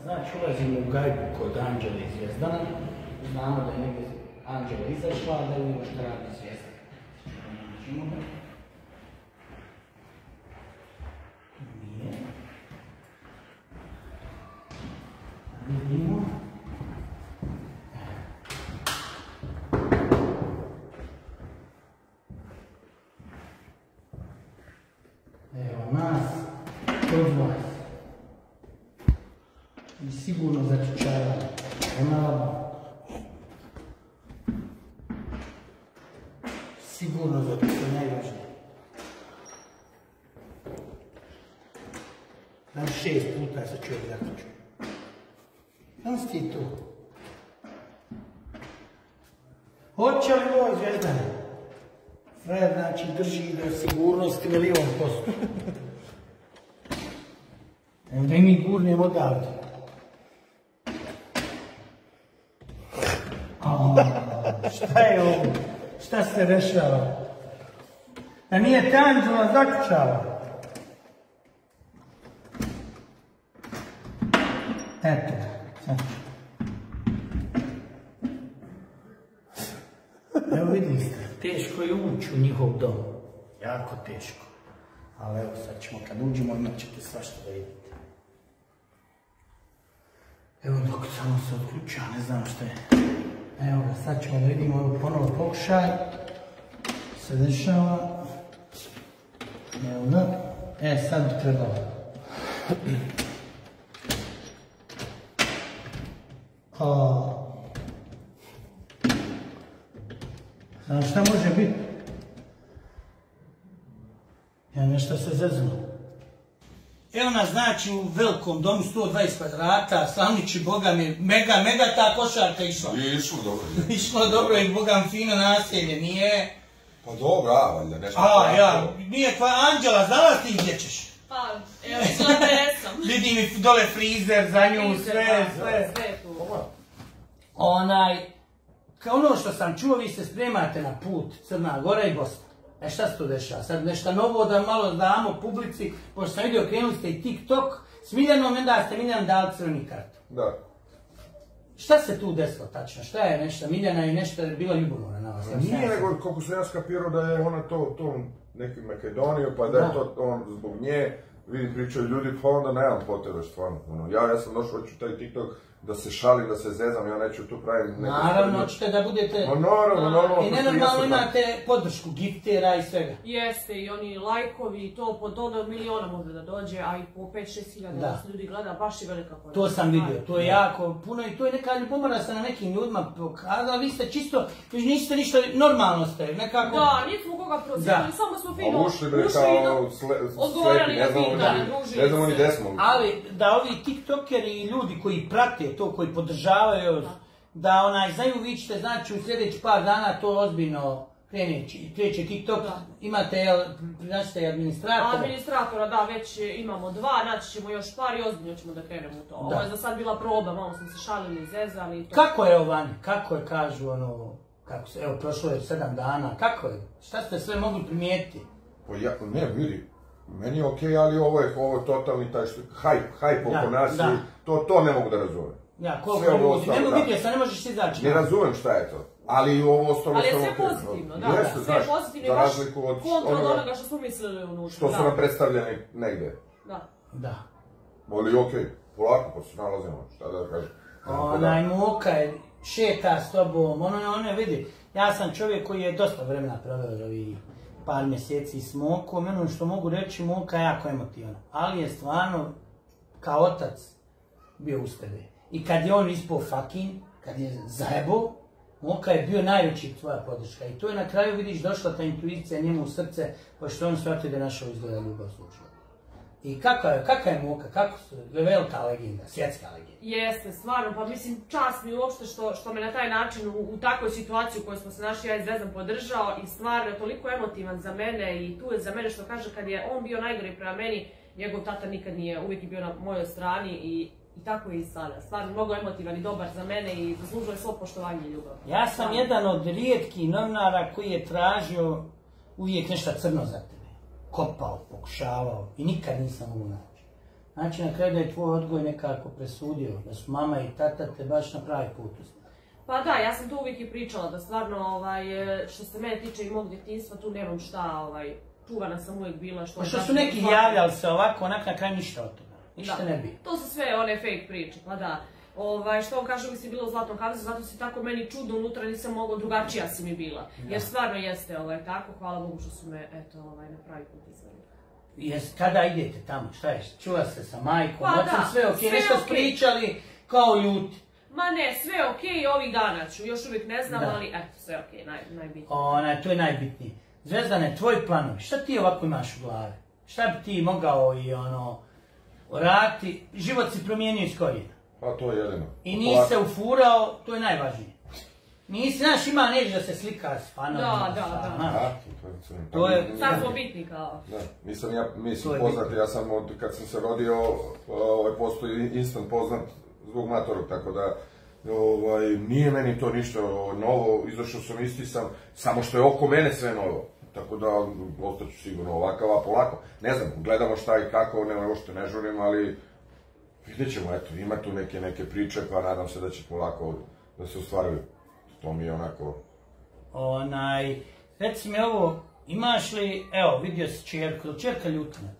Znači, ulazimo u gajbu kod Anđela i Zvijezdana. Znamo da je negdje Anđela izašla, da je vidimo šta radi Zvijezdan. Nađemo ga. Nije. Vidimo. Evo nas, kod vas. I sigurno zaključavamo. Ponavljamo. Sigurno zato što je najvažnije. Dan 6 puta se čovjek zaključuje. Danas ti je to. Hoće li ovo Zvijezdane? Fred, znači, drži do sigurnosti 1.000.000%. Evo da i mi gurnemo odavde. Šta je ovo? Šta se dešava? Da nije te Anđela zaključava? Eto, znači. Evo vidite, teško je ući u njihov dom. Jako teško. Ali evo sad ćemo, kad uđemo, imat ćete svašta da vidite. Evo dok samo se odključa, ne znam šta je. Evo ga, sad ćemo da vidimo ponovo pokušaj. Se dešava. Evo da. Sad bi trebalo. Znam šta može biti? Ja nešto se zeznuo. Evo nas znači u velikom domu, 120 kvadrata, slavniči Boga mi, mega ta košarka išla. Nije išlo dobro. Išlo dobro i Boga mi fino naselje, nije... Pa dobro, valjda, nešto... Nije Anđela, znala ti gdje ćeš? Pa, evo, znate jesam. Vidi mi dole frizer, za nju, sve tu. Kao ono što sam čuo, vi se spremate na put Crna Gora i Bosna. Šta se tu dešava? Sad nešto novo da malo damo publici, pošto sam vidio, krenuli ste i TikTok, s Miljanom, onda ste Miljan dali crveni karton. Da. Šta se tu desilo tačno? Šta je nešto? Miljana je nešto bila ljubomora na vas? Nije, nego koliko sam ja skapirao da je ona to neki Makedoniju, pa da je to on zbog nje, vidim pričaju ljudi, pa onda nemam potrebe stvarno. Ja sam došao, hoću taj TikTok da se šalim, da se zezam, ja neću tu pravim... Naravno, hoćete da budete... Naravno. I nenormalno imate podršku giftera i svega. Jeste, i oni lajkovi i to, po to da miliona može da dođe, a i po 5-6 hiljada da se ljudi gleda, baš je velika podrška. To sam vidio, to je jako puno i to je neka ljubomora se na nekim ljudima pokazala, vi ste čisto, niste ništa, normalno ste, nekako... Da, nismo koga prozirali, samo smo fino ušli kao odgovarali na pitanje, družili ne znamo ni gdje smo. Ali da ovi tiktokeri i ljudi koji prate to, koji podržavaju, da znaju vi ćete, znači u sljedeći par dana to ozbiljno kreće TikTok, imate, prinačite administratora? Administratora, da, već imamo 2, naći ćemo još par i ozbiljno ćemo da krenemo u to. Ovo je za sad bila proba, malo smo se šalili, zezali i to. Kako je Vani, kako je, kažu evo prošlo je 7 dana, kako je, šta ste sve mogli primijetiti? Ne, vidi, meni je okej, ali ovo je totalni taj hajp oko nas i to ne mogu da razumem. Ja, koliko ljudi, ne mogu vidio, sad ne možeš si izaći. Ne razumem šta je to. Ali ovo ostalo ali je sve pozitivno, da, sve pozitivno, baš kontra od onoga što smo mislili unutra. Što su nam predstavljeni negde. Da. Ali okej, polako, pa se nalazimo, šta da kažem. Moka je, šeta s tobom, vidi, ja sam čovjek koji je dosta vremena proveo ovih par mjeseci s Mokom, ono što mogu reći, Moka je jako emotivan, ali je stvarno kao otac bio uz tebe. I kad je on ispao fucking, kad je zajebao, Moka je bio najveći tvoja podrška i to je na kraju, vidiš, došla ta intuicija njemu u srce, pošto on shvatio da je našao izgleda ljubav slučila. I kakva je Moka, velika legenda, svjetska legenda? Jeste, stvarno, pa mislim, čast mi uopšte što me na taj način u takvoj situaciji u kojoj smo se našli, ja i Zvezdan podržao i stvarno je toliko emotivan za mene i tu je za mene što kaže kad je on bio najgori prema meni, njegov tata nikad nije, uvijek je bio na mojoj strani i tako je i sada. Stvarno, mnogo emotivan i dobar za mene i zaslužuje svo poštovanje i ljubav. Ja sam jedan od rijetkih novinara koji je tražio uvijek nešto crno za tebe. Kopao, pokušavao i nikad nisam mogu naći. Znači na kraju da je tvoj odgoj nekako presudio, da su mama i tata te baš na pravi put. Pa da, ja sam to uvijek i pričala, da stvarno, što se mene tiče i mog djetinjstva, tu nemam šta, čuvana sam uvijek bila. Što su neki javljali se ovako, onak na kraju ništa od toga, ništa ne bi. To su sve one fake priče, pa da. Što on kaže, uvijek si bila u Zlatnom kavezu, zato si tako meni čudno unutra, nisam mogla, drugačija si mi bila. Jer stvarno jeste tako, hvala Bogu što su me, na pravi put izveli. Kada idete tamo, šta je, čula se sa majkom, sve okej, nešto pričali kao ljuti. Ma ne, sve okej, ovih dana ću, još uvijek ne znam, ali eto, sve okej, najbitnije. To je najbitnije. Zvezdane, tvoji planovi, šta ti ovako imaš u glavi? Šta bi ti mogao raditi? Život si promijenio iz korijena. Pa to je jedino. I nisi se ufurao, to je najvažnije. Nisi, znaš, ima neće da se slika s fanovima. Da. Sad smo bitni kao. Mislim poznat, ja sam kad sam se rodio, postoji instant poznat zbog matorog, tako da nije meni to ništa novo, izašao sam isti sam, samo što je oko mene sve novo. Tako da ostaću sigurno ovakav, a polako. Ne znam, gledamo šta i kako, uopšte ne žurim, ali vidjet ćemo, eto, ima tu neke priče, pa nadam se da će polako da se ostvaruju. To mi je onako... Reci mi ovo, imaš li, evo, vidio si čerku, ili čerka ljuta na te?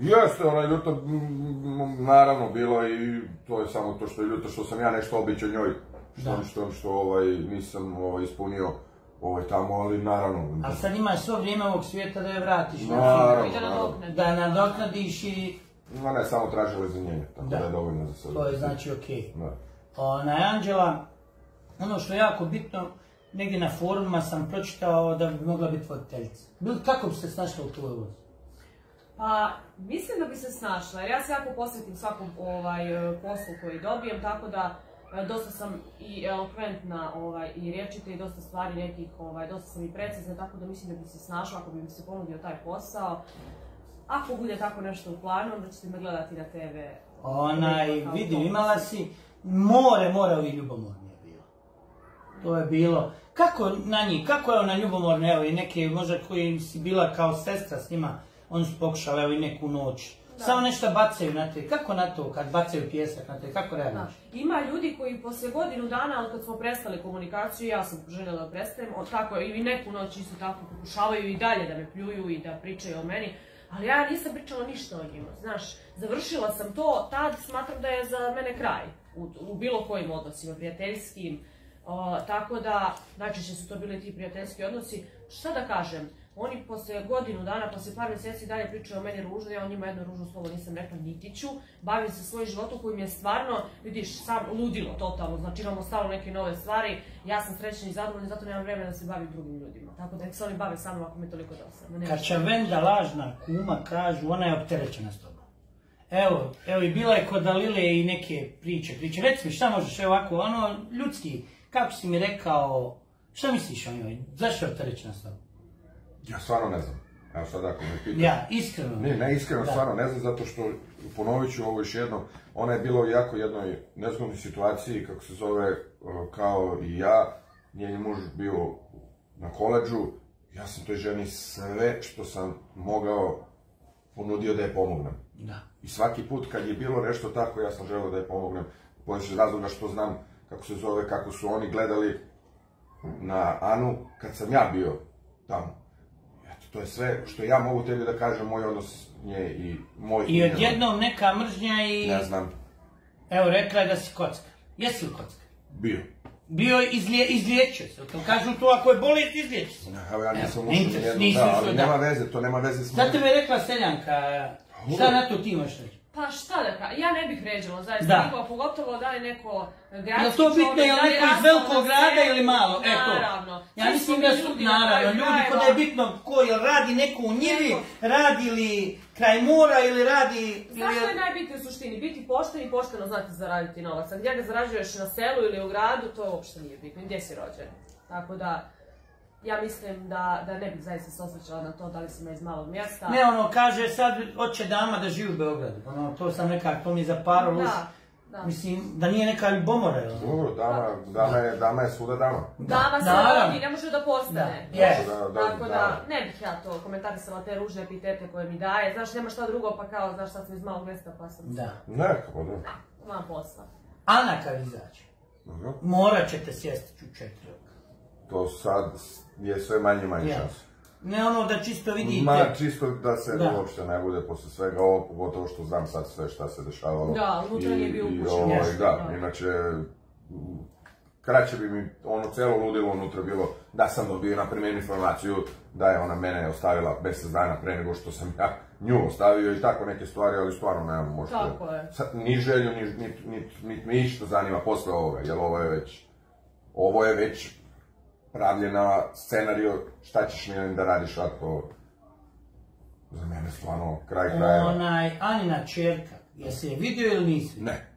Jeste, ona je ljuta, naravno, bilo i to je samo to što je ljuta, što sam ja nešto običao njoj, što nisam ispunio tamo, ali naravno... A sad imaš svo vrijeme ovog svijeta da je vratiš da nadoknadiš i... No ne, samo tražila izvinjenje, tako da je dovoljno za sve. To je znači okej. Anđela, ono što je jako bitno, negdje na forumima sam pročitao da bi mogla biti voditeljica. Kako bi se snašla u tvojoj ulozi? Pa, mislim da bi se snašla, jer ja se jako posvetim svakom poslu koji dobijem, tako da dosta sam i elokventna i rječita i dosta stvari nekih, dosta sam i precizna, tako da mislim da bi se snašla ako bi mi se ponudio taj posao. Ako bude tako nešto u planu, onda ćete me gledati na TV. Vidim, imala si more ovih ljubomorni je bilo. To je bilo. Kako na njih, kako je ona ljubomorna, evo i neke možda koji si bila kao sestra s njima, oni su pokušali evo i neku noć. Samo nešto bacaju na te, kako na to kad bacaju pjesak na te, kako reaguješ? Ima ljudi koji poslije godinu dana, od kad smo prestali komunikaciju, ja sam željela da prestajem, tako i neku noć isto tako pokušavaju i dalje da me pljuju i da pričaju o meni. Ali ja nisam pričala ništa o njima, znaš, završila sam to, tad smatram da je za mene kraj, u bilo kojim odnosima, prijateljskim, tako da, najčešće su to bili ti prijateljski odnosi, šta da kažem, oni poslije godinu dana, poslije par mjeseci dalje pričaju o meni ružno, ja o njima jedno ružno slovo nisam rekla niti ću, bavim se svojim životom koji mi je stvarno, vidiš, sam ludilo totalno, znači imamo stalno neke nove stvari, ja sam srećna i zadovoljna, zato nemam vremena da se bavim drugim ljudima, tako da nek se oni bave sa mnom ako mi je toliko dosadno. Kad Čavenda lažna kuma kažu, ona je opterećena s tobom. Evo i bila je kod Dalile i neke priče, reci mi šta možeš, evo ovako, ljudski, kako si mi rekao, šta misliš o njoj, zašto je opterećena s tobom? Ja stvarno ne znam. Evo sad ako me pita. Ja, iskreno. Ne iskreno, stvarno ne znam, zato što, ponovit ću ovo još jednom, ona je bila u jako jednoj nezgodnoj situaciji, kako se zove, kao i ja, njen je muž bio na koledžu, ja sam toj ženi sve što sam mogao ponudio da je pomognem. I svaki put kad je bilo nešto tako, ja sam želeo da je pomognem, iz razloga što znam kako se zove, kako su oni gledali na Anu kad sam ja bio tamo. To je sve što ja mogu tebi da kažem, moj odnos nje i moj... I odjednom neka mržnja i... Ne znam. Evo, rekla je da si kockar. Jesi li kockar? Bio. Bio izliječio se. Kažu to, ako je bolest, izliječi se. Evo, ja nisam ušao nijedno, ali nema veze, to nema veze s mojom. Zato mi je rekla Seljanka, šta na to ti imaš reći? Pa šta da kažem, ja ne bih ređala zaista nikoga, pogotovo da je neko gradski čovjek. Je to bitno, je li neko iz velikog grada ili malo? Naravno. Ja mislim da su, naravno, ljudi kod je bitno ko, jel radi neko u njivi, radi li kraj mora ili radi... Znaš što je najbitnije u suštini? Biti pošten i pošteno znati zaraditi novac. A gdje ga zarađuješ na selu ili u gradu, to uopšte nije bitno. Gdje si rođen. Tako da... Ja mislim da ne bih zaista se osvrćala na to da li sam ja iz malog mjesta. Ne, kaže sad hoće dama da živi u Beogradu. To sam nekako, to mi je zaparilo. Mislim, da nije neka ljubomora, jel? Dobro, dama je svuda dama. Dama se rodi, ne može da postane. Tako da, ne bih ja to komentarisala te ružne epitete koje mi daje. Znaš, nema šta drugo, pa kao, znaš, sad sam iz malog mesta, pa sam... Da. Nekako, da. Imam posla. Ana kad izađe, morat ćete sjesti u 4 oka. To sad je sve manje šanse. Ne ono da čisto vidite... Ma, čisto da se uopšte ne bude posle svega ovo, pogotovo što znam sad sve šta se dešavalo. Da, unutra nije bio upućen. Da, inače, kraće bi mi ono celo ludilo unutra bilo da sam dobio, na primjer, informaciju da je ona mene ostavila mjesec dana pre nego što sam ja nju ostavio i tako neke stvari, ali stvarno nemam možda... Tako je. Ni želju, ni me išta zanima posle ovoga, jer ovo je već pravljena scenario šta ćeš mi da radiš ako... Za mene stvarno kraj krajeva. Anina čerka, jesi je vidio ili nisi? Ne.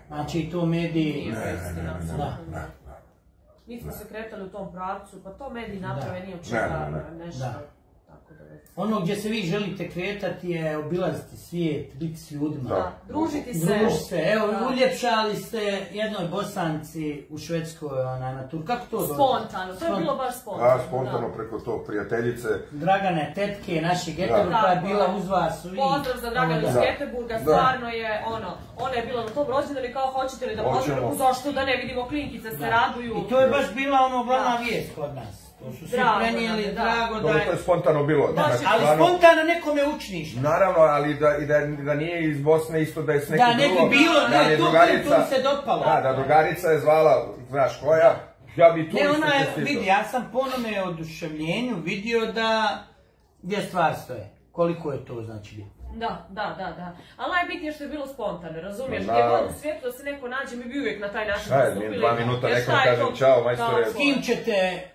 Znači to mediji... Ne. Mi smo se kretali u tom pravcu, pa to mediji naprave nije od čega nešto. Ono gdje se vi želite kretati je obilaziti svijet, biti s ljudima. Družiti se. Evo, uljepšali ste jednoj Bosanci u Švedskoj na tur. Kako to dođe? Spontano, to je bilo baš spontano. Spontano preko to prijateljice. Dragane, tetke, naše Geteburga koja je bila uz vas. Pozdrav za Draganu iz Geteburga, stvarno je ona je bila na tom rođendanu i kao hoćete li da pozdravimo, zašto da ne vidimo klinkice se raduju. I to je baš bila glavna vijest kod nas. To su svi prenijeli, drago da je... To je spontano bilo. Ali spontano nekome učiniš. Naravno, ali da nije iz Bosne isto da je s nekim drugom. Da, ne bi bilo, tu se dopalo. Da, drugarica je zvala, znaš koja, ja bi tu isto čestitao. Vidi, ja sam po onome oduševljenju vidio da gdje stvar stoje. Koliko je to znači bilo. Da. Ali najbitnije što je bilo spontano, razumiješ? Gdje god u svijetu da se neko nađe, mi bi uvijek na taj način postupili. 2 minuta nekom kažem čao, majstore. S kim ćete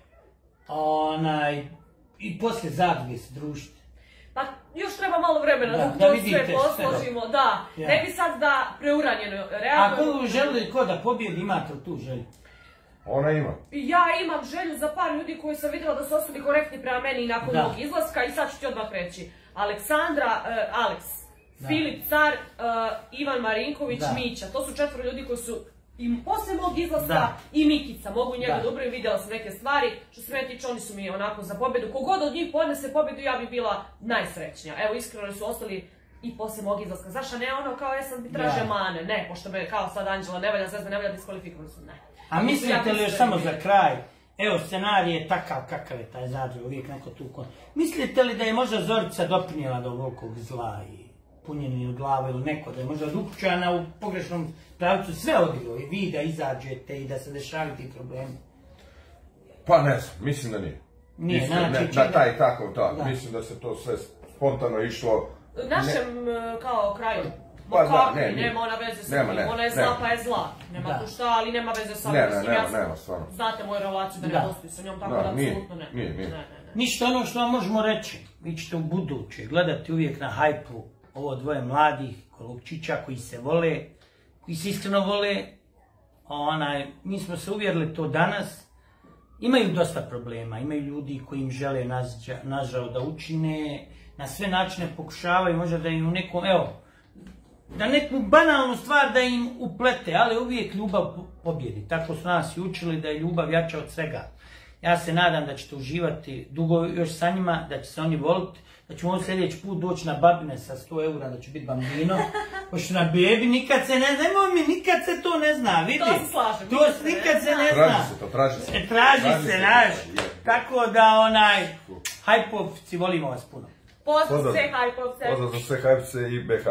i poslije zadruge se družiti? Pa još treba malo vremena da to sve posložimo, da. Ne bi sad da preuranjeno reagujemo. A ko želi ko da pobjedi, imate li tu želju? Ona ima. Ja imam želju za par ljudi koji sam vidjela da su ostali korektni prema meni nakon mog izlaska i sad ću ti odmah reći. Aleks, Filip Car, Ivan Marinković, Mića. To su 4 ljudi koji su i poslije mog izlaska i Mikica. Mogu njega dobro i vidjela sam neke stvari. Što se mene tiče, oni su mi onako za pobjedu. Kogod od njih podnese pobjedu, ja bi bila najsrećnija. Evo, iskreno su ostali i poslije mog izlaska. Znaš, a ne ono kao jesam ti traže mane. Ne, pošto me kao sad Anđela ne valja, Zvezda ne valja, diskvalifikovali su. Ne. A mislite li još samo za kraj, evo scenarij je takav kakav je taj zadruj, uvijek neko tu kon. Mislite li da je možda Zorica doprinijela do ovolikog zla i punjeni glave ili neko, da je možda od Ukućana u pogrešnom pravcu sve odilo i vi da izađete i da se dešavaju ti problemi? Pa ne znam, mislim da nije. Nije, znači da taj tako, mislim da se to sve spontano išlo. Našem kao kraju. Pa da, nema ona veze sa njim, ona je zla pa je zla. Nema tu šta, ali nema veze sa mnom. Nema, stvarno. Znate moju relaciju da ne postoji sa njom, tako da apsolutno ne. Ništa, ono što vam možemo reći, vi ćete u buduće gledati uvijek na hajpu ovo dvoje mladih Golubčića koji se vole, koji se iskreno vole. Mi smo se uvjerili to danas. Imaju dosta problema, imaju ljudi koji im žele nažao da učine, na sve načine pokušavaju možda da im u nekom, da neku banalnu stvar da im uplete, ali uvijek ljubav pobjedi. Tako su nas i učili da je ljubav jača od svega. Ja se nadam da ćete uživati dugo još sa njima, da će se oni voliti, da ćemo on sljedeći put doći na babine sa 100 eura, da će biti bambino. Pošto na bebi nikad se ne zna, nikad se to ne zna, vidi. To se slažem. To nikad se ne zna. Traži se, naš. Tako da hajpovci, volimo vas puno. Pozdrav sve hajpovce. Pozdrav za sve hajpovce i BH.